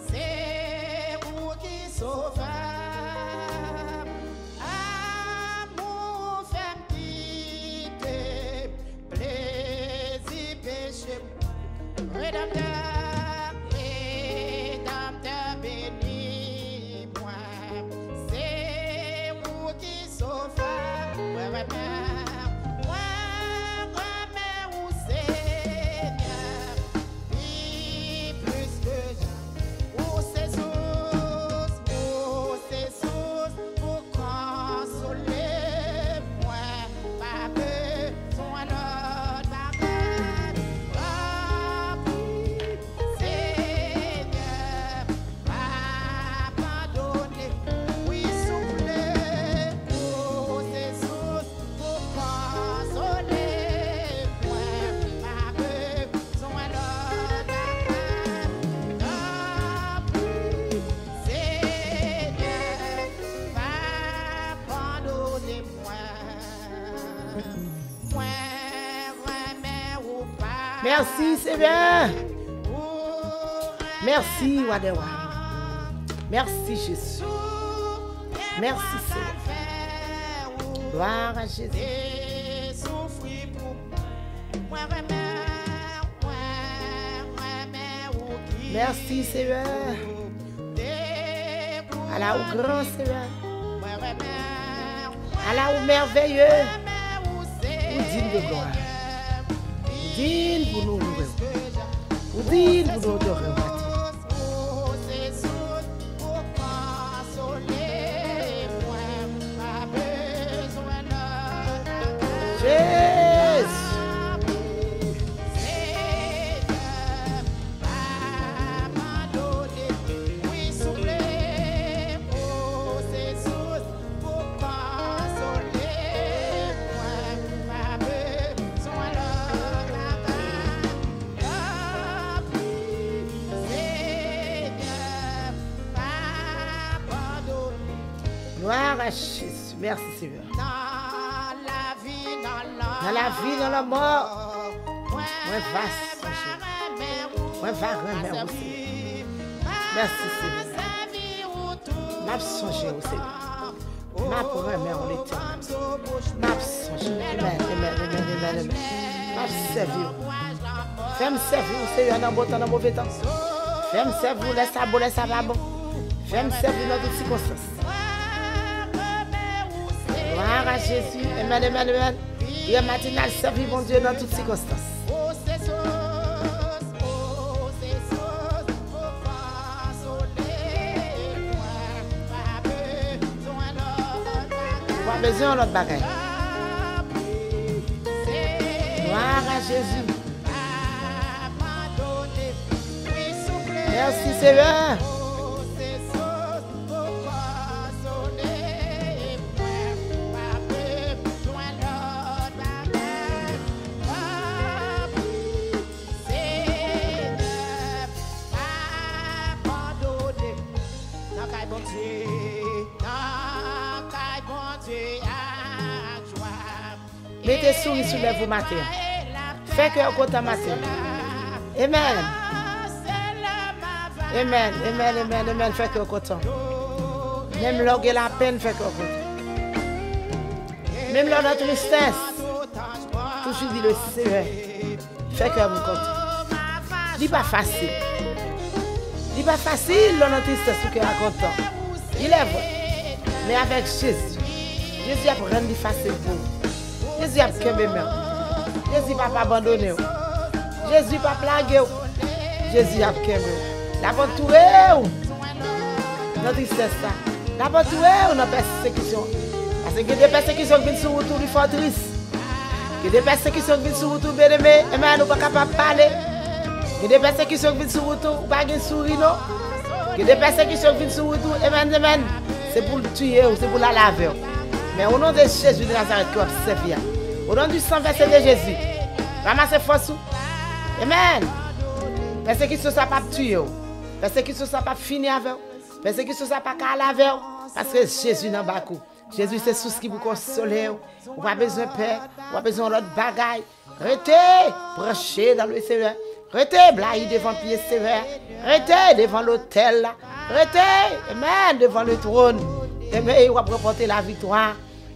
C'est vous qui sauvez. Amour fait quitter, plaisir péché. Rédempteur, bénis-moi. C'est vous qui sauvez. Merci, c'est bien. Merci, Wadewa. Merci, Jésus. Merci, Seigneur. Gloire à Jésus. Merci, Seigneur. Allah ou grand, Seigneur. Allah ou merveilleux. Ou digne de gloire. Digne pour nous louer. Ou digne pour nous adorer. Gloire à Jésus. Merci Seigneur. Dans la vie, dans la mort, moi va changer. Moi va remettre au Seigneur. Merci Seigneur. M'a songé au Seigneur. M'a remettre en l'éternel. M'a songé. Amen, amen, amen, amen, amen. M'a servir. Fais-moi servir au Seigneur dans le bon temps, dans le mauvais temps. Fais-moi servir, laisse ça bon, laisse ça pas bon. Fais-moi servir dans toutes circonstances. Gloire à Jésus. Amen, amen, amen. Et matinal, servir mon Dieu dans toutes circonstances. Pas besoin de l'autre bagaille. Gloire à Jésus. Merci Seigneur. Mettez souris sur les vous matin. Faites que vous content matin. Amen. Amen, amen, amen, amen. Faites que vous content. Même lorsque la peine, faites que vous content. Même lorsque la tristesse, toujours dit le Seigneur. Faites que vous content. Il n'est pas facile. Il n'est pas facile dans la tristesse pour que vous content. Il est vrai. Mais avec Jésus, Jésus a rendu facile pour vous. Jésus a kembe même. Jésus n'a pas abandonné. Jésus n'a pas plagué. Jésus a kembe. La pas toué. Dans tristesse ça. La pas toué dans persécution. Parce que des persécutions qui viennent sur retour du forteresse. Que des persécutions qui viennent sur retour bien-aimé, et mais nous pas capable de parler. Que des persécutions qui viennent sur retour, pas de sourire non. Que des persécutions qui viennent sur retour, amen. C'est pour le tuer, c'est pour la laver. Mais au nom de Jésus de Nazareth, qui observe, au nom du sang versé de Jésus, ramassez force. Amen. Persécution, ça pas tuer. Persécution, ça pas finir avec. Persécution, ça pas caler avec. Parce que Jésus n'a pas coup. Jésus, c'est tout ce qui vous console. Vous n'avez pas besoin de paix. Vous n'avez pas besoin d'autre bagaille. Restez, branchez dans le Seigneur. Restez blaye devant le pied sévère. Restez devant l'autel là. Restez, amen, devant le trône. Amen, il va remporter la victoire.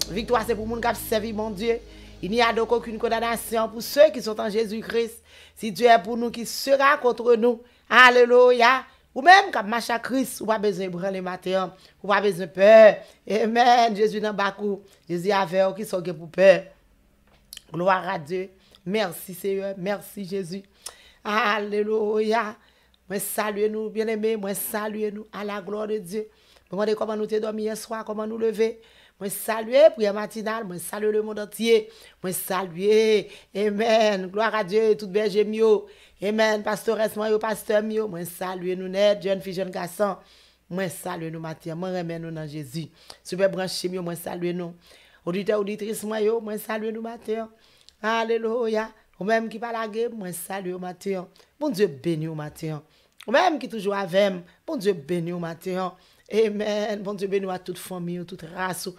Victoire, c'est pour les gens qui servent mon Dieu. Il n'y a donc aucune condamnation pour ceux qui sont en Jésus-Christ. Si Dieu est pour nous, qui sera contre nous? Alléluia. Ou même quand marche à Christ, ou pas besoin de branler matin, ou pas besoin de peur. Amen. Jésus dans Bakou. Jésus avec eux qui sont pour peur. Gloire à Dieu. Merci Seigneur. Merci Jésus. Alléluia. Moi salue nous, bien-aimés. Moi salue nous à la gloire de Dieu. Je me demande comment nous t'es dormi hier soir, comment nous lever. Moi saluer prière matinale, moi saluer le monde entier. Moi saluer. Amen. Gloire à Dieu, tout berger mieux. Amen. Pastoresse moi, pasteur mieux. Moi saluer nous net, jeune fille, jeune garçon. Moi saluer nous matin, moi remercie nous dans Jésus. Super branché mieux, moi saluer nous. Auditeur auditrice moi saluer nous matin. Alléluia. Ou même qui parle la guerre, moi saluer au matin. Bon Dieu béni au matin. Ou même qui toujours avec, bon Dieu béni au matin. Amen. Bon Dieu béni à toute famille, toute race.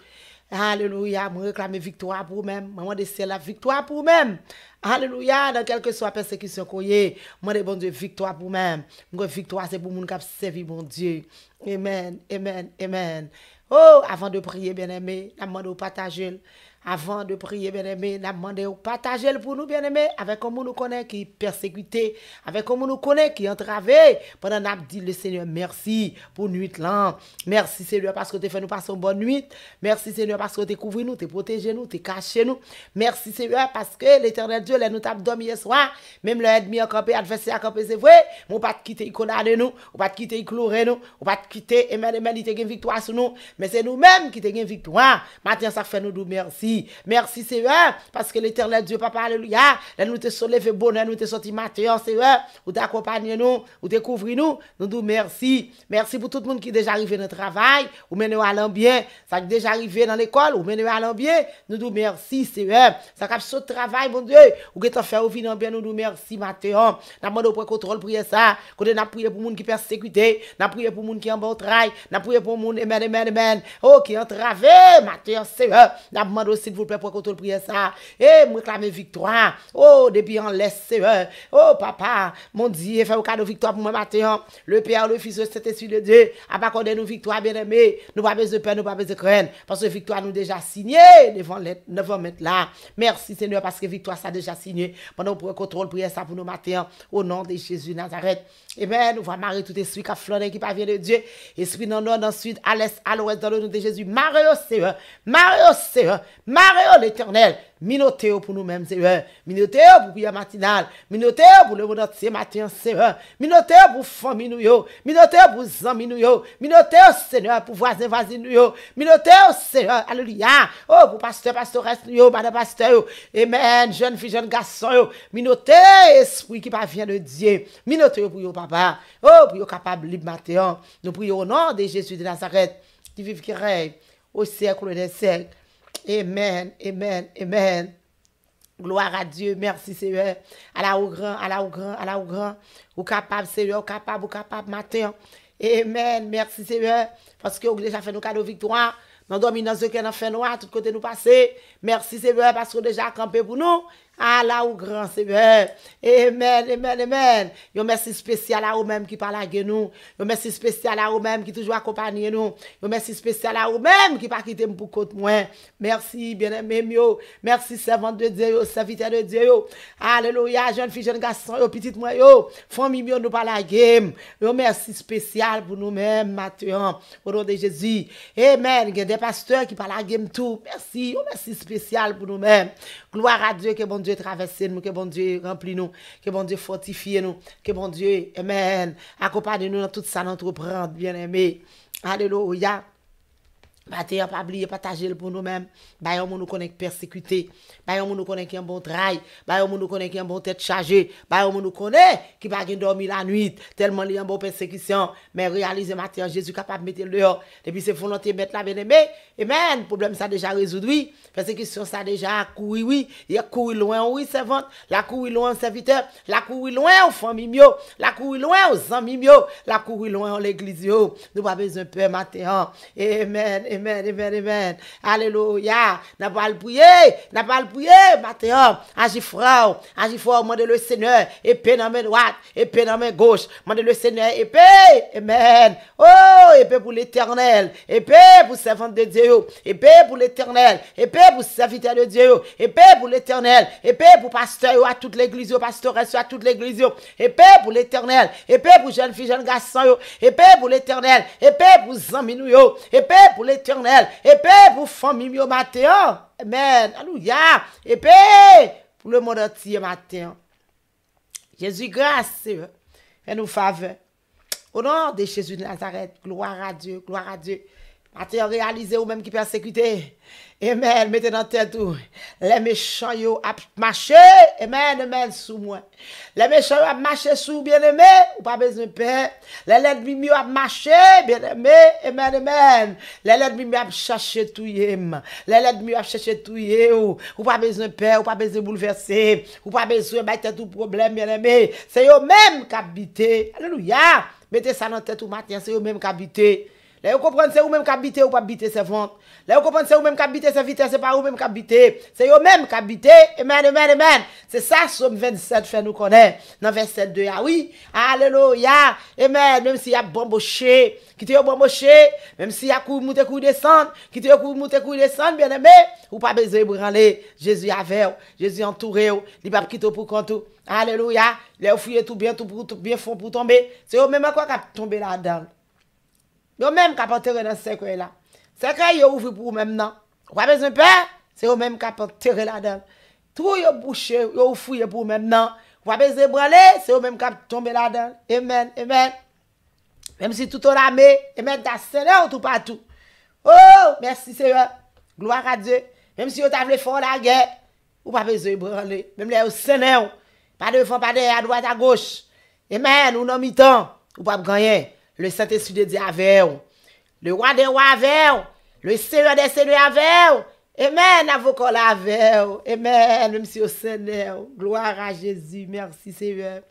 Alléluia. Je réclame victoire pour vous-même. Je demande la victoire pour vous-même. Alléluia. Dans quelle que soit la persécution qu'on y est, je demande bon Dieu victoire pour vous-même. Victoire, c'est pour les gens qui servent mon Dieu. Amen. Amen. Amen. Oh, avant de prier, bien-aimé, je demande de partager. Avant de prier, bien-aimé, nous demandons de partager pour nous, bien-aimé, avec comme nous connaît qui est persécuté, avec comme nous connaît qui est entravé. Pendant que nous dit le Seigneur, merci pour nuit là. Merci Seigneur parce que tu fait nous passer une bonne nuit. Merci Seigneur parce que tu couvres nous, tu protégé nous, tu caché nous. Merci Seigneur parce que l'Éternel Dieu, nous t'a dormi hier soir, même l'ennemi a campé, adversaire a campé, c'est vrai. On pas te quitter, il condamne nous, on pas te quitter, il clouer nous, on pas te quitter, amen, amen, il te gagne victoire sur nous. Mais c'est nous-mêmes qui te gagne victoire. Maintenant, ça fait nous dire merci. Merci Seigneur, parce que l'Éternel Dieu, Papa, alléluia, là nous te soulevé bonheur, nous te sorti matin, Seigneur, ou t'accompagner nous, ou te couvrir nous disons merci. Merci pour tout le monde qui est déjà arrivé dans le travail, ou menez à bien, ça qui est déjà arrivé dans l'école, ou menez à bien, nous disons merci Seigneur, ça qui a sauté travail, mon Dieu, ou qui t'a fait au bien, nous disons merci matin, nous demandons pour contrôle, prier ça, qu'on a prié pour les gens qui persécutés, nous prié pour les gens qui ont bon travail, nous prié pour les gens, amen, amen, amen, oh, qui ont entravé, matin, Seigneur, nous demandons s'il vous plaît pour contrôle prier ça, et me réclamer victoire, oh, depuis en laisse, Seigneur, oh, papa, mon Dieu, fais au cadeau victoire pour moi matin, le Père, le Fils, le Saint-Esprit de Dieu, à pas accorder nous victoire, bien aimé, nous pas besoin de peur, nous pas besoin de craindre, parce que victoire nous déjà signée devant mettre là. Merci Seigneur, parce que victoire ça déjà signé, pendant pour contrôle prier ça pour nous matin, au nom de Jésus Nazareth. Amen. Nous va marrer tout esprit qui a flâné, qui pas vient de Dieu. Esprit dans le nord, dans le sud, à l'est, à l'ouest, dans le nom de Jésus. Marrer au Seigneur. Marrer au Seigneur. Marrer au l'Éternel. Minotéo pour nous-mêmes, Seigneur. Minotéo pour prière matinale. Minotéo pour le monde entier matin, Seigneur. Minotéo pour famille nous yo. Minotéo pour amis nous yo. Minotéo, Seigneur, pour voisins, voisines nous yo. Minotéo, Seigneur. Alléluia. Oh, pour pasteur, pastoresse nous yo, madame pasteur yo. Amen. Jeune fille, jeune garçon yo. Minotéo, esprit qui vient de Dieu. Minotéo pour yo, papa. Oh, pour yo capable libre matin. Nous prions au nom de Jésus de Nazareth, qui vive, qui règne au siècle des siècles. Amen, amen, amen. Gloire à Dieu, merci Seigneur. À la au grand, à la au grand, à la au grand. Ou capable Seigneur, ou capable matin. Amen, merci Seigneur. Parce que vous déjà fait nos cadeaux victoire. Nous dominons ce qu'on a fait noir, tout côté nous passer. Merci Seigneur, parce que vous déjà campé pour nous. Ah là au grand Seigneur. Amen, amen, amen. Yo merci spécial à vous-même qui parle avec nous. Yo merci spécial à vous-même qui toujours accompagne nous. Yo merci spécial à vous-même qui pas quitter pour côté moi. Merci bien-aimé yo. Merci servant de Dieu yo, serviteur de Dieu yo. Alléluia, jeune fille, jeune garçon yo, petite moi yo. Famille yo nous parle la game. Yo merci spécial pour nous-mêmes matin au nom de Jésus. Amen. Il y a des pasteurs qui parlent la game tout. Merci, yo merci spécial pour nous-mêmes. Gloire à Dieu que bon Dieu traverse nous, que bon Dieu remplit nous, que bon Dieu fortifie nous, que bon Dieu, amen, accompagne nous dans tout ça, entreprendre, bien aimé. Alléluia. Bâtir, pas oublier, partager pour nous-mêmes. Bah, on nous connaît persécuté. Bah, on nous connaît qui a un bon travail. Bah, on nous connaît qui a un bon tête chargée. Bah, on nous connaît qui pas dormir la nuit. Tellement il y a une bonne persécution. Mais réaliser matin, Jésus capable de mettre le dehors. Depuis c'est volonté mettre la bien-aimé. Amen. Problème ça déjà résolu, oui. Persécution ça déjà couru, oui. Il y a couru loin, oui, servante. La couru loin au serviteur. La couru loin aux familles, mio. La couru loin aux amis, mio. La couru loin à l'église, yo. Nous pas besoin de peur matin. Amen. amen, amen, amen. Alléluia. N'a pas le prier, Mathéo. Agis fort, demandez le Seigneur, épée dans main droite, épée dans main gauche. Demandez le Seigneur, épée, amen. Oh, épée pour l'éternel, épée pour servant de Dieu, épée pour l'éternel, épée pour serviteur de Dieu, épée pour l'éternel, épée pour pasteur à toute l'église, pastoresse à toute l'église, épée pour l'éternel, épée pour jeunes filles, jeunes garçons, épée pour l'éternel, épée pour amis nous, épée pour l'éternel, épée pour famille matin. Amen. Alléluia. Épée pour le monde entier matin. Jésus, grâce, Seigneur. Fais-nous faveur. Au nom de Jésus de Nazareth, gloire à Dieu, gloire à Dieu. Matin, réalisez ou même qui persécuté. Amen. Mettez dans tête tout. Les méchants, yo, a marché. Amen, amen, sous moi. Les méchants, yo, a marché sous, bien-aimé. Ou pas besoin de paix. Les ennemis, yo, a marché, bien-aimé. Amen, amen. Les ennemis, a cherché tout, yem. Les ennemis, a cherché tout, yem. Ou pas besoin de paix, ou pas besoin de bouleverser. Ou pas besoin de mettre tout problème, bien-aimé. C'est eux même qui habitent. Alléluia. Mettez ça dans tête tout matin, c'est eux même qui habitent. Là, vous comprenez, c'est vous-même qui habitez ou pas habiter ces ventes. Là, vous comprenez, c'est vous-même qui habitez ces vitesses, c'est pas vous-même qui habitez. C'est vous-même qui habitez. Amen, amen, amen. C'est ça, Somme 27 fait nous connaître. Dans verset 2, ah oui. Alléluia. Amen. Même s'il y a bomboché, qui te bomboché, même s'il y a coup monter, coup descendre, qui te coup monter, coup descendre, bien aimé, ou pas besoin de branler. Jésus avec vous, Jésus entouré vous, il va quitter pour compte. Alléluia. Là, vous fouillez tout bien fond pour tomber. C'est vous-même quoi qui tomber là-dedans. Yo même qui a enterré dans ce secret là. Secret yo ouvre pour même non. Pas besoin de peur, c'est yo même qui a enterré là-dedans. Tout yo bouché, yo fouillé pour même non. Pas besoin de branler, c'est yo même qui a tombé là-dedans. Amen, amen. Même si tout en l'armée, amen, ta Seigneur tout partout. Oh, merci Seigneur. Gloire à Dieu. Même si yo t'a voulu faire la guerre, ou pas besoin de branler. Même les Seigneur, pas devant, pas derrière, à droite, à gauche. Amen, ou non mi-temps, ou pas gagner. Le Saint-Esprit de Dieu avec vous. Le roi des rois avec vous. Le Seigneur des seigneurs avec vous. Amen, avocat avec vous. Amen, même si au Seigneur. Gloire à Jésus. Merci Seigneur.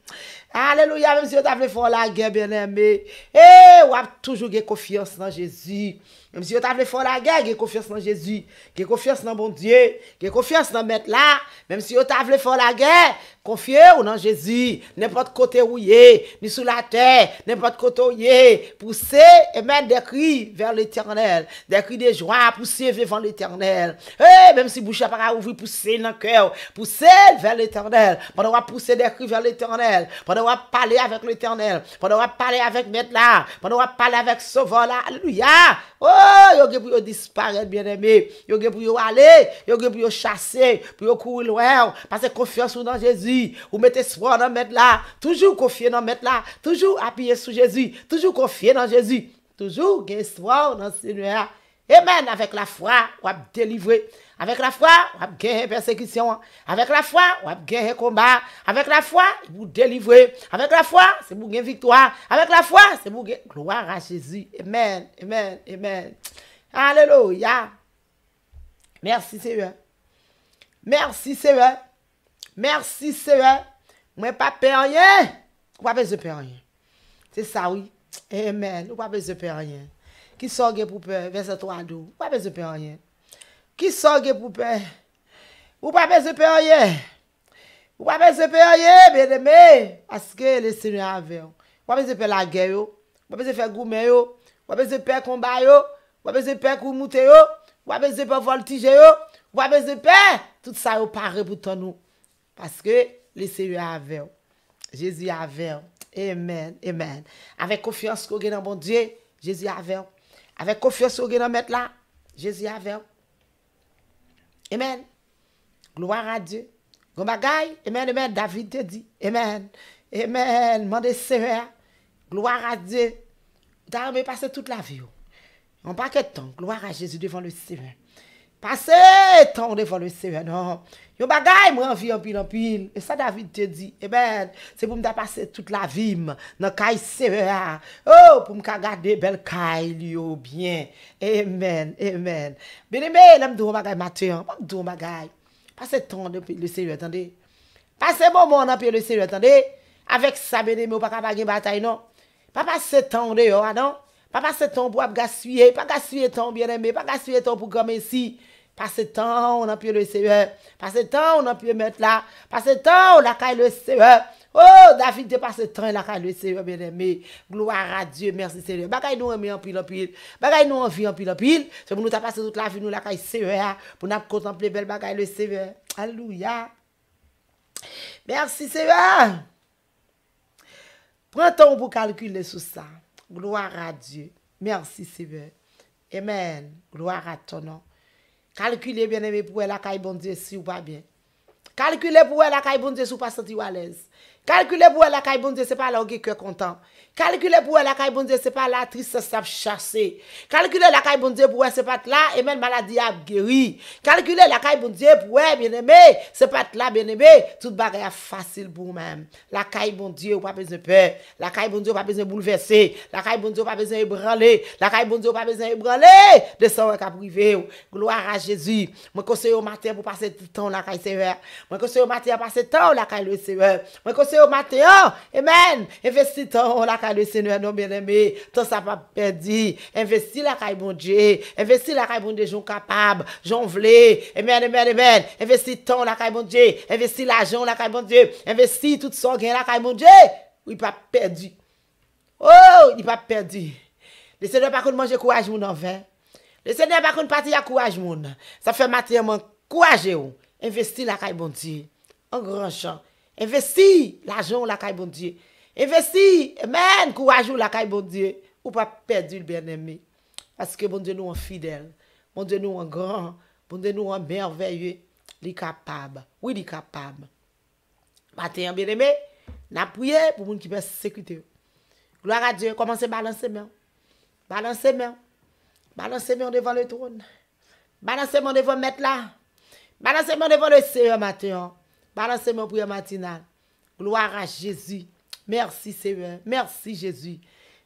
Alléluia, même si vous avez fait la guerre, bien-aimé. Et vous avez toujours confiance dans Jésus. Même si vous avez fait la guerre, vous avez confiance dans Jésus. Vous avez confiance dans bon Dieu. Vous avez confiance dans mettre là. Même si vous avez fait la guerre, confiez-vous dans Jésus. N'importe côté où il est, ni sous la terre, n'importe côté où il est. Poussez et mettre des cris vers l'éternel. Des cris de joie, poussez vers l'éternel. Et même si bouche n'a pas ouvert, poussez dans le cœur. Poussez vers l'éternel. Pendant qu'on pousser des cris vers l'éternel. Pendant qu'on parler avec l'éternel. Pendant qu'on parler avec maître là. Pendant qu'on parler avec sauveur là. Alléluia. Oh, yo ge pour disparaître, bien-aimé. Yo ge pour aller, yo ge pour chasser, pour courir loin. Parce que confiance dans Jésus. Ou mettez espoir dans mettre là. Toujours confier dans mettre là. Toujours appuyer sur Jésus. Toujours confier dans Jésus. Toujours espoir dans le Seigneur. Amen. Avec la foi, on va délivrer. Avec la foi, on va gagner persécution. Avec la foi, on va gagner combat. Avec la foi, vous délivrer. Avec la foi, c'est pour gagner victoire. Avec la foi, c'est pour gagner gloire à Jésus. Amen. Amen. Amen. Alléluia. Merci Seigneur. Merci Seigneur. Merci Seigneur. Moi pas peur rien. Ou pas besoin de peur rien. C'est ça oui. Amen. Ou pas besoin de peur rien. Qui sorge pour peur verset 3 12. Ou pas besoin de peur rien. Qui sorge pour peur. Ou pas besoin de peur rien. Ou pas besoin de peur rien, bien-aimé, parce que le Seigneur avec vous. Ou pas besoin de faire la guerre yo. Ou pas besoin de faire gourmet yo. Ou pas besoin de faire combat yo. Ou pas besoin de faire coup monter yo. Ou pas besoin de faire voltige yo. Ou pas besoin de faire tout ça yo paré pour toi nous. Parce que le Seigneur avec vous. Jésus avec vous. Amen. Amen. Avec confiance qu'on dans bon Dieu, Jésus avec vous. Avec confiance qu'on dans mettre là, Jésus avec vous. Amen. Gloire à Dieu. Gon bagay, amen, amen. David te dit, amen. Amen. Mande Seigneur. Gloire à Dieu. T'as aimé passer toute la vie. On pas que temps. Gloire à Jésus devant le Seigneur. Passer temps devant le Seigneur. Non. Yon bagay, moi, en pile. Et ça, David te dit, amen. C'est pour me passer toute la vie, dans caille Seigneur. Oh, pour me garder belle caille, bien. Amen, amen. Bien aimé, l'aime de bagay matin. Pas de bagay. Passez temps depuis le Seigneur, attendez. Passez moment dans le Seigneur, attendez. Avec ça, bien aimé, ou pas capable de bataille, non. Pas passer temps dehors, non. Pas passer temps pour gaspiller, pas gaspiller temps bien-aimé, pas gaspiller temps pour comme ici. Passer temps, on a pu le Seigneur. Passer temps, on a pu mettre là. Passer temps, on a qu'à le Seigneur. Oh, David, de passer temps, il a qu'à le Seigneur, bien-aimé. Gloire à Dieu, merci Seigneur. Bagay nous aimé en pile en pile. Bagay nous envie en pile en pile. C'est pour nous passer toute la vie, nous la qu'à Seigneur. Pour nous contempler belle bagay le Seigneur. Alléluia. Merci Seigneur. Prends ton pour calculer sur ça. Gloire à Dieu. Merci Seigneur. Amen. Gloire à ton nom. Calculez bien aimé pour la caille bon Dieu si ou pas bien. Calculez pour la caille bon Dieu si ou pas senti à l'aise. Calculez pour la caille bon Dieu c'est pas là où cœur content. Calculez pour la caille bon Dieu c'est pas là tristesse ça chasser. Calculez la caille bon Dieu pour c'est pas là et même maladie a guéri. Calculez la caille bon Dieu pour bien aimé, c'est pas là bien aimé, toute bagarre facile pour même. La caille bon Dieu pas besoin de peur. La caille bon Dieu pas besoin de bouleverser. La caille bon Dieu pas besoin de ébranler. La caille bon Dieu pas besoin de ébranler de ça qu'a privé. Gloire à Jésus. Moi conseille au matin pour passer tout temps la caille Seigneur. Moi conseille au matin pour passer temps la caille le Seigneur. Moi conseille au matin. Amen. Investis temps la caille le Seigneur non bien-aimé. Tant ça pas perdu. Investis la caille bon Dieu. Investis la caille bon Dieu, j'en capable, j'en vle. Amen, amen, amen. Investis temps la caille bon Dieu. Investis l'argent la caille bon Dieu. Investis tout son gain la caille bon Dieu. Il pas perdu. Oh, il pas perdu. Le Seigneur pas qu'on manger courage moun en vain. Le Seigneur pas qu'on partir à courage moun. Ça fait matériellement courage ou. Investis la caille bon Dieu. En grand champ. Investis l'argent la caille bon Dieu. Investis, amen, courage ou la caille bon Dieu. Ou pas perdu le bien-aimé. Parce que bon Dieu nous est fidèle. Bon Dieu nous est grand. Bon Dieu nous est merveilleux. Il est capable. Oui, il est capable. Matin, bien-aimé, n'a prié pour moun qui peut sécurité. Gloire à Dieu. Commencez à balancer main. Balancer main. Balancer main devant le trône. Balancer main devant le maître là. Balancer main devant le Seigneur matin. Balancer main prière matinale. Gloire à Jésus. Merci Seigneur. Merci Jésus.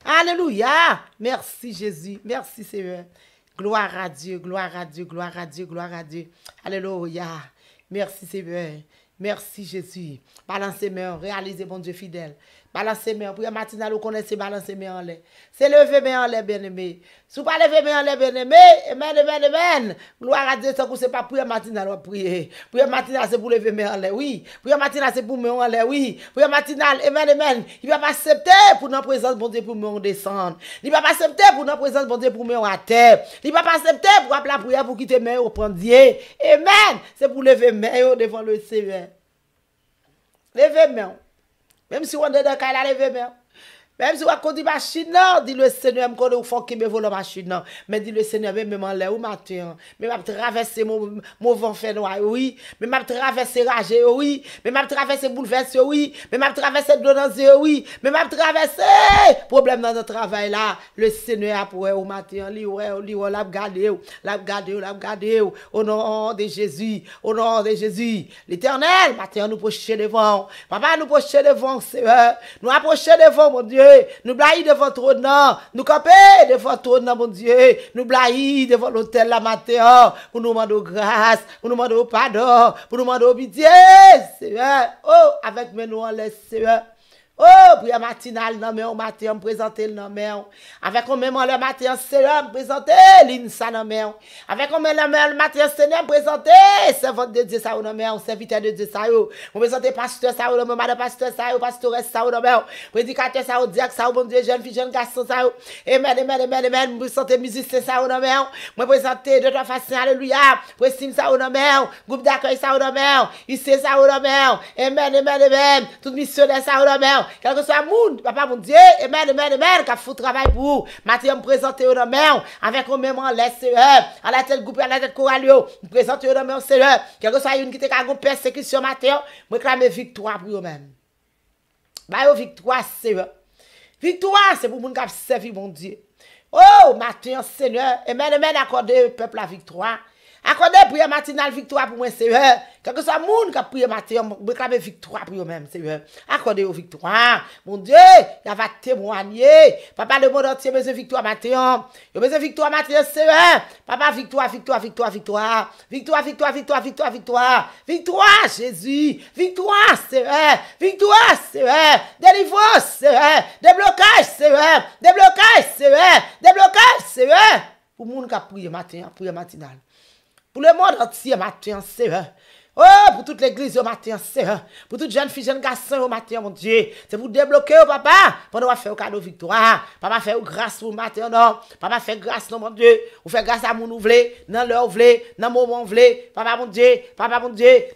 Alléluia. Merci Jésus. Merci Seigneur. Gloire à Dieu. Gloire à Dieu. Gloire à Dieu. Gloire à Dieu. Alléluia. Merci Seigneur. Merci Jésus. Balancez main, réalisez bon Dieu fidèle. Balancez main, prière matinale, vous connaissez balancer main en l'air. C'est lever main en l'air, bien-aimé. Si vous pas lever main en l'air, bien-aimé, amen, amen, amen. Gloire à Dieu, ça c'est pas prière matinale, on prier. Prière matinale, c'est pour lever main en l'air, oui. Prière matinale, c'est pour main en l'air, oui. Prière matinale, amen, amen. Il va pas accepter pour notre présence, bon Dieu, pour main descendre. Il va pas accepter pour notre présence, bon Dieu, pour main à terre. Il va pas accepter pour appeler la prière, pour quitter main au prendre Dieu. Amen. C'est pour lever main devant le Seigneur. Levez main. Même si on est dans le cas, levez main. Même si on conduit machine, dit le Seigneur, me faut qu'il me vole la machine. Mais dit le Seigneur, même en l'air, ou matin. Mais m'a traversé mon vent fait noir, oui. Mais m'a traversé rage, oui. Mais m'a traversé bouleversé, oui. Mais m'a traversé donance, oui. Mais m'a traversé problème dans notre travail là. Le Seigneur a pour au matin, l'a gardé, au nom de Jésus, au nom de Jésus. L'Éternel, matin, nous procher devant. Papa, nous procher devant, Seigneur. Nous approcher devant, mon Dieu. Nous blaïs devant ton nom, nous camper devant ton nom, mon Dieu. Nous blaïs devant l'autel la matin pour nous demander grâce, pour nous demander pardon, pour nous demander pitié, Seigneur. Oh, avec nous en laisse, Seigneur. Oh, prière matinale, non, mais on matin, on présente le nom, avec on même le matin, Seigneur, on présente l'INSA, non, mais avec on même le matin, Seigneur, on présente servante de Dieu, ça, non, mais serviteur de Dieu, ça, on présente pasteur, ça, non, mais madame pasteur, ça, pastoresse, ça, non, mais prédicateur, ça, diacre, ça, bon Dieu, jeune fille, jeune garçon, ça, amen, amen, amen, amen, on présente musicien, ça, non, mais on présente de trois façons, alléluia, préstime, ça, non, mais groupe d'accueil, ça, non, mais ici, ça, non, mais amen, amen, amen, tout missionnaire, ça, non, mais quel que soit monde, papa mon Dieu, amen, amen, amen, qui a fait travail pour vous. Mathieu me présente au nom, avec un même en laisse, à la tête groupe, à la tête choralio, me présente au nom, Seigneur. Quel que soit une qui te a une persécution, Mathieu, me réclame victoire pour eux-mêmes. Bah, victoire, Seigneur. Victoire, c'est pour les gens qui ont servi mon Dieu. Oh, Mathieu, Seigneur, amen, amen, accordez au peuple la victoire. Accordez prière matinale victoire pour moi, Seigneur. Quel que soit le monde qui a prié matin, je réclame victoire pour eux-mêmes, Seigneur. Accordez aux victoire. Mon Dieu, il va témoigner. Papa, le monde entier besoin de victoire matin. Il a besoin de victoire matin, Seigneur. Papa, victoire, victoire, victoire, victoire. Victoire, victoire, victoire, victoire, victoire. Victoire, Jésus. Victoire, Seigneur. Victoire, Seigneur. Délivrance, Seigneur. Déblocage, Seigneur. Déblocage, Seigneur. Déblocage, Seigneur. Pour le monde qui a prié matin, prière matinale. Pour le monde entier matin, Seigneur. Oh, pour toute l'église au matin, Seigneur. Pour toute jeune fille, jeune garçon au matin, mon Dieu. C'est pour débloquer, papa. Pendant qu'on fait au cadeau victoire. Papa fait grâce pour le matin, non. Papa fait grâce, non, mon Dieu. Ou fait grâce à mon ouvré, dans l'heure ouvré, dans le moment ouvré. Papa, mon Dieu,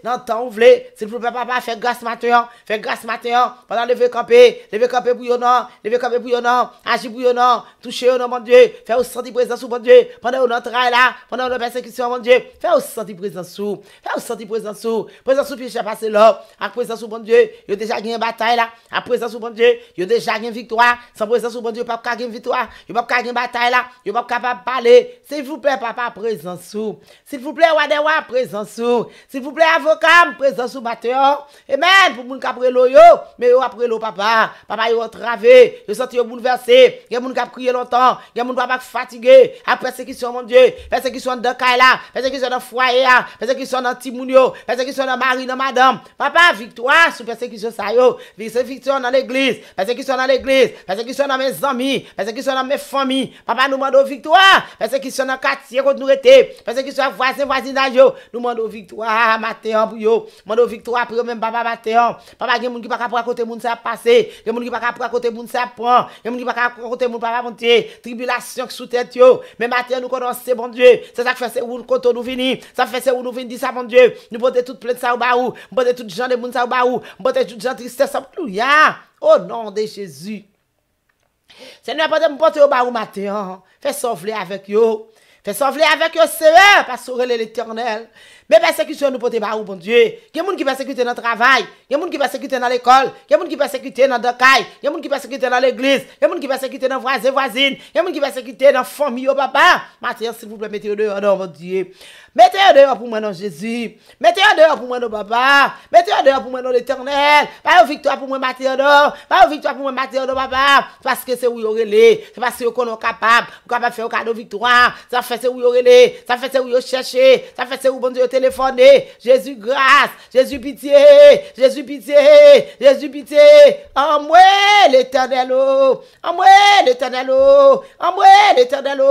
dans le temps ouvré. S'il vous plaît, papa, fait grâce matin. Fait grâce matin. Pendant lever camper pour yon, non. Lever camper pour yon, non. Agir pour yon, non. Toucher yon, non, mon Dieu. Fait au sentir présence, mon Dieu. Pendant notre travail là, pendant notre persécution, mon Dieu. Fait au sentir présence, fait au sentir présence. Présence puis j'ai passé là à présence bon Dieu il a déjà gagné bataille là à présence bon Dieu il a déjà gagné victoire sans présence bon Dieu pas gagner victoire il pas gagner bataille là il pas capable parler s'il vous plaît papa présence s'il vous plaît wadewa présence s'il vous plaît avocat présence matin amen pour moun ka prelo yo mais yo après lo papa yo travé yo senti yo bouleversé il y a moun ka crier longtemps il y a moun papa fatigué après persécution mon Dieu persécution dans caille là persécution dans foyer là persécution dans timounio persécution dans mari, dans madame. Papa, victoire sous persécution ça yo. Victoire dans l'église. Persécution dans l'église. Persécution dans mes amis. Persécution dans mes familles. Papa, nous demandons victoire. Persécution dans le quartier quand nous étions. Persécution voisinage yo. Nous demandons victoire matin pour yo. Nous demandons victoire pour même papa matin. Papa, il y a des gens qui ne peuvent pas raconter moun ça passé. Il y a des gens qui ne peuvent pas raconter moun ça prend. Il y a des gens qui ne peuvent pas raconter moun papa monter. Tribulation sous tête yo. Mais matin nous connaissons bon Dieu. C'est ça que fait c'est où nous venir. Ça fait c'est où nous venir dire ça bon Dieu. Nous porter toute plainte ça ou baou, porter toute gens de moun ça ou baou, porter toute gens tristesse alléluia. Au nom de Jésus. Seigneur, porter au baou matin. Fais sauver avec yo. Fais sauver avec yo Seigneur parce que l'Éternel. Mais persécution nous porter baou bon Dieu. Il y a des gens qui persécutent dans le travail, il y a des gens qui persécutent dans l'école, il y a des gens qui persécutent dans le caille, il y a des gens qui persécutent dans l'église, il y a des gens qui persécutent dans voisines, il y a des gens qui persécutent dans la famille au papa. Matin s'il vous plaît mettez dehors mon Dieu. Mettez dehors pour moi non Jésus. Mettez dehors pour moi non papa. Mettez dehors pour moi non l'Éternel. Pas victoire pour moi matin dehors. Pas victoire pour moi matin dehors papa. Parce que c'est où yo relé. C'est parce que vous êtes capable faire un cadeau victoire. Ça fait c'est où yo relé. Ça fait c'est où yo chercher. Ça fait c'est où bon Dieu téléphoner. Jésus grâce. Jésus pitié. Jésus pitié. Jésus pitié. En moi l'Éternel. En moi l'Éternel. En moi l'Éternel.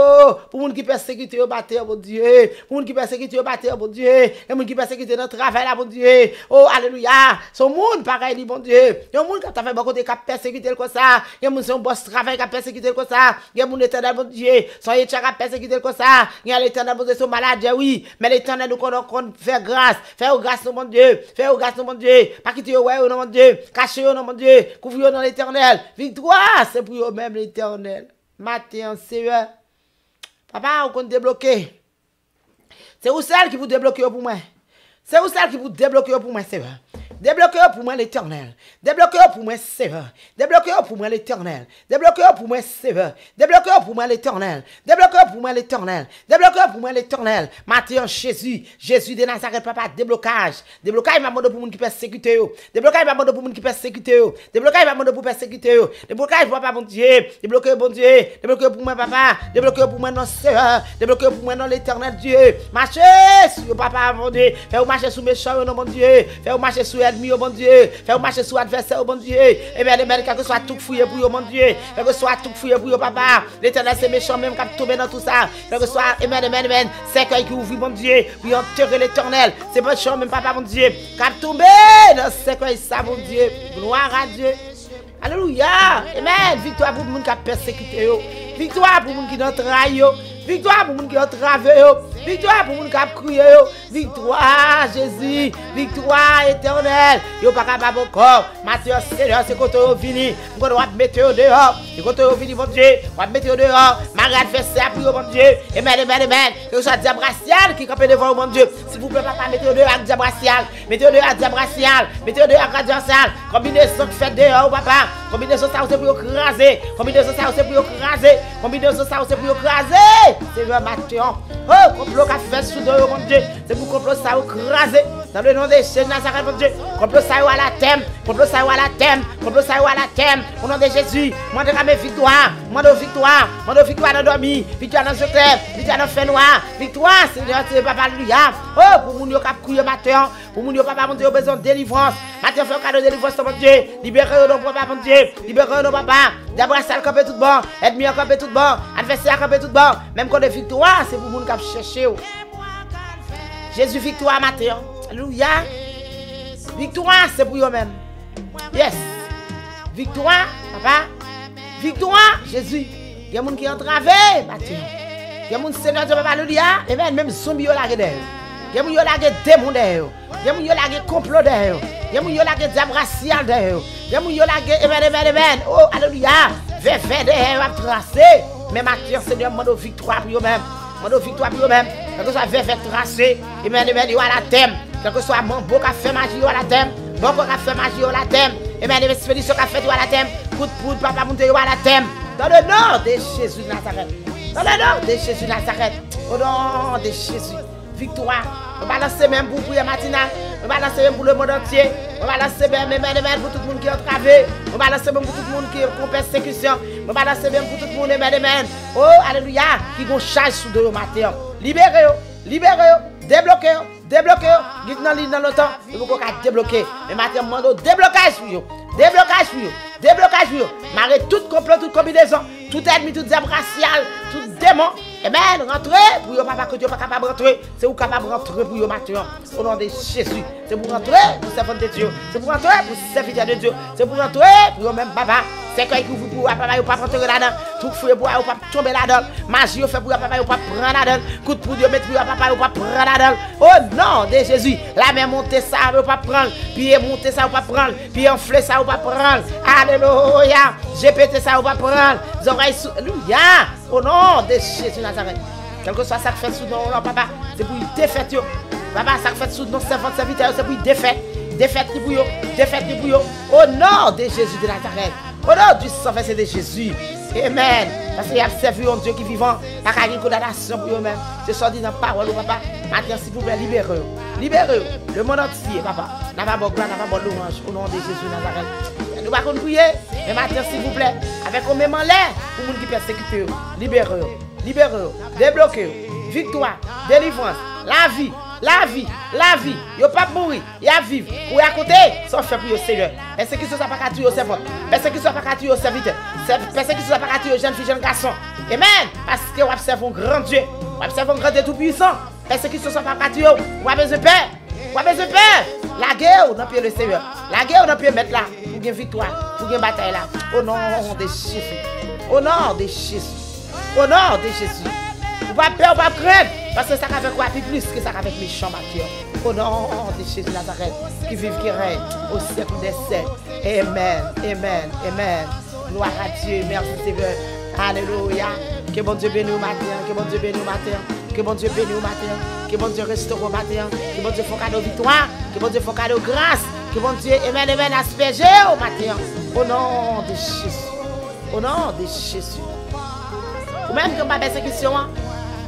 Pour moun qui persécute au bâtiment mon Dieu. Pour moun qui persécuté au bâtiment, bon Dieu. Et moun qui persécuté dans le travail, là, bon Dieu. Oh, alléluia. Son monde, pareil, bon Dieu. Il y a un monde qui a fait bon côté, qui a persécuté comme ça. Il y a un monde qui a un boss travail, qui a persécuté comme ça. Il y a un monde éternel, bon Dieu. Son éternel qui a persécuté comme ça. Il y a l'éternel, bon Dieu, son malade, oui. Mais l'éternel, nous connaissons faire grâce. Faire grâce, mon Dieu. Faire grâce, mon Dieu. Pas quitter, ouais, non, mon Dieu. Cacher, non, mon Dieu. Couvrir dans l'éternel. Victoire, c'est pour eux-mêmes, l'éternel. Matin, Seigneur. Papa, on compte débloquer. C'est où celle qui vous débloque pour moi. C'est où celle qui vous débloque pour moi, Seigneur. Débloquez pour moi l'Éternel. Débloquez pour moi, Seigneur. Débloquez pour moi l'Éternel. Débloquez pour moi, Seigneur. Débloquez pour moi l'Éternel. Débloquez pour moi l'Éternel. Débloquez pour moi l'Éternel. Matin, Jésus. Jésus de Nazareth, papa, déblocage. Déblocage, m'a demandé pour moun qui persécute. Déblocage, m'a demandé pour moun qui persécute. Déblocage, m'a demandé pour persécuter. Déblocage, papa, mon Dieu. Débloquez, bon Dieu. Débloquez pour moi, papa. Débloquez pour moi, non, Seigneur. Débloquez pour moi, non, l'Éternel Dieu. Marchez sur papa, mon Dieu. Faites marcher sous méchant, non, mon Dieu. Faites marcher sous ennemi, bon Dieu. Faites marcher sous adversaire, bon Dieu. Et bien, quel que soit tout fouillé pour vous, mon Dieu. Quel que soit tout fouillé pour vous, papa. L'Éternel, c'est méchant, même qui a tombé dans tout ça. Quel que soit, amen. C'est quoi qui ouvre, mon Dieu. Puis enterrer l'Éternel. C'est méchant, même papa, mon Dieu. Qui a tombé dans ce quoi ça, mon Dieu. Gloire à Dieu. Alléluia. Amen. Victoire pour le monde qui a persécuté. Victoire pour le monde qui a trahi. Victoire pour les gens qui ont travaillé. Victoire pour les gens qui ont crié. Victoire, Jésus. Victoire éternelle. Yo pas capable encore. Matthieu, Seigneur, c'est quand vous venez. Vous allez mettre dehors. C'est quand vous venez, mon Dieu. Vous allez mettre dehors. Margaret fait ça pour mon Dieu. Amen. Que ce soit diable racial qui campe devant mon Dieu. S'il vous plaît, papa, mettez dehors avec diable racial. Mettez dehors avec diable racial. Mettez dehors avec diable racial. Combinaison qui fait dehors, papa. Combinaison ça, c'est pour écraser. Combinaison ça, c'est pour écraser. Combinaison ça, c'est pour écraser. Seigneur, Matthieu. Oh, complot qu'a fait sous de mon Dieu. C'est pour complot ça écraser dans le nom de Jésus Nazareth mon Dieu. Complot ça à la thème, complot ça à la thème, complot ça à la thème. Au nom de Jésus, moi de mes victoire, moi de victoire dans dormi, victoire dans secret, victoire dans fait noir, victoire Seigneur, c'est papa alléluia. Oh pour mon yo cap crier matin, pour mon yo papa mon Dieu besoin de délivrance. Matin fait un cadeau de délivrance mon Dieu. Libérez nos papa mon Dieu, libérez nos papa. D'abord ça camper tout bon, ennemi camper tout bon, adversaire camper tout bon. Même quand de victoire, c'est pour moun qui chercher. Jésus victoire matin. Alléluia. Victoire, c'est pour eux-mêmes. Yes. Victoire, papa. Victoire, Jésus. Il y a des gens qui ont entravé matin. Il y a des gens Seigneur de papa, alléluia. Et même zombie ont lagé derrière. Il y a des gens qui ont lagé démons derrière. Il y a des gens qui ont lagé complot derrière. Il y a des gens qui ont lagé diable racial derrière. Il y a des gens qui ont lagé amen. Oh, alléluia. Vers derrière, à tracer. Mais matin, Seigneur, demande victoire pour eux-mêmes. Demande victoire pour eux-mêmes. Quel que soit vers tracé. Amen, amen, à la thème. Quel que soit mon beau qui a fait magie à la thème. Bon qui a fait magie à la thème. Amen, expédition qui a fait à la thème. Coup de poudre, papa, monte à la thème. Dans le nom de Jésus de Nazareth. Dans le nom de Jésus de Nazareth. Au nom de Jésus. Victoire. On va lancer même pour prier matinale. On va lancer même pour le monde entier. On va lancer même pour tout le monde qui est entravé. On va lancer même pour tout le monde qui est en persécution. On va lancer même pour tout le monde. Amen. Oh, alléluia. Qui vont charger sous de matin. Libérez-vous. Débloquez-vous. Dites dans le temps. Vous pouvez débloquer. Mais maintenant, je demande déblocage pour vous. Déblocage pour vous. Marrez tout complot, toute combinaison, tout ennemi, tout diable racial, tout démon. Amen. Rentrez pour vous, papa, que Dieu n'est pas capable de rentrer. C'est vous capable de rentrer pour vous maintenant. Au nom de Jésus. C'est pour rentrer pour servir de Dieu. C'est pour rentrer pour servir de Dieu. C'est pour rentrer pour vous-même, papa. C'est quand vous pour papa, vous pas rentrer là-dedans. Tout feu pour vous pas tomber là-dedans. Magie fait pour papa, vous pas prendre là-dedans. Coup de poudre mettre pour papa, vous pas prendre là-dedans. Au nom de Jésus. La main monter ça, vous pas prendre. Pied monter ça, vous pas prendre. Pied enflé ça, vous pas prendre. Alléluia. GPT ça, vous pas prendre. Les oreilles sous. Alléluia. Au nom de Jésus Nazareth. Quel que soit ça qui fait sous nos papa, c'est pour y défaite. Papa, ça qui fait sous nos servants, serviteurs, c'est pour y défaite. Défaite pour vous. Au nom de Jésus de Nazareth. Au nom du sang versé de Jésus. Amen. Parce qu'il y a servi un Dieu qui est vivant. Pas qu'à une condamnation pour eux-mêmes. C'est ça dit dans la parole, papa. Maintenant, s'il vous plaît, libérez-vous. Le monde entier, papa. N'a pas bon gloire, n'a pas bon louange. Au nom de Jésus de Nazareth. Nous ne pouvons pas prier. Mais maintenant, s'il vous plaît, avec au même en l'air, pour les gens qui persécutent. Libérez-vous. Débloquez-vous. Victoire. Délivrance. La vie, il pas mourir, il a vivre. Ou à côté, ça fait pour le Seigneur. Persécution ça pas tuer au servant. Persécution pas tuer au serviteur. Persécution ça pas tuer aux jeunes filles, jeunes garçons. Amen. Parce que vous observez un grand Dieu. Vous observez un grand Dieu tout puissant. Persécution ça pas tuer. Vous avez besoin de paix. La guerre dans pied le Seigneur. La guerre dans pied mettre là pour gagner victoire, pour gagner bataille là. Au nom de Jésus. Au nom de Jésus. Vous pas peur, vous pas craindre. Parce que ça avec quoi plus que ça avec méchants Mathieu. Au nom de Jésus Nazareth, qui vive, qui règne au siècle des siècles. Amen. Gloire à Dieu. Merci Seigneur. Alléluia. Que bon Dieu bénisse au matin. Que bon Dieu restaure au matin. Que bon Dieu fasse cadeau victoire. Que bon Dieu fasse cadeau grâce. Que bon Dieu, amen, asperger au matin. Au nom de Jésus. Ou même que ma persécution.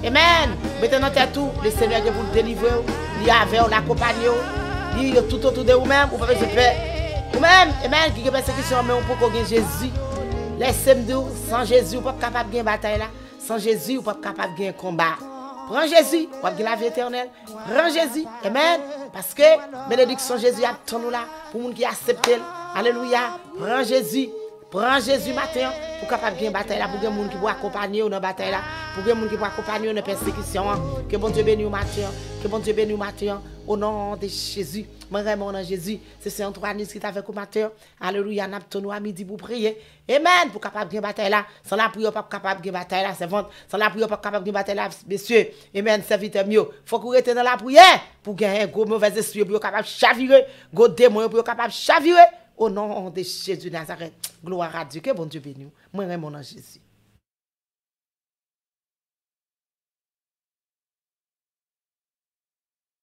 Amen. Mettez dans tête tout, le Seigneur qui vous délivre, il y a avec l'accompagner, il y a tout autour de vous-même, vous pouvez se faire. Vous-même, amen, qui est persécution, mais on peut gagner Jésus. Laissez-moi sans Jésus, vous ne pouvez pas capable de gagner bataille là. Sans Jésus, vous ne pouvez pas capable de gagner combat. Prends Jésus, vous pouvez gagner la vie éternelle. Prends Jésus, amen. Parce que bénédiction Jésus a tout nous là, pour les gens qui acceptent. Alléluia. Prends Jésus matin pour capable gagner bataille là, pour les gens qui vont accompagner dans la bataille là, pour les gens qui vont accompagner dans la persécution. Que bon Dieu bénisse au matin, au nom de Jésus. Moi vraiment dans Jésus, c'est Antoine qui est avec au matin. Alléluia, n'a pas à midi pour prier. Amen, pour capable gagner bataille là. Sans la prière pas capable gagner bataille là, c'est vente. Sans la prière pas capable gagner bataille là, messieurs. Amen, serviteur mieux. Faut qu'on reste dans la prière pour gagner un gros mauvais esprit pour capable chavirer, gros démon pour capable chavirer. Au nom de Jésus de Nazareth, gloire à Dieu, que bon Dieu bénisse. Moi, vraiment dans Jésus.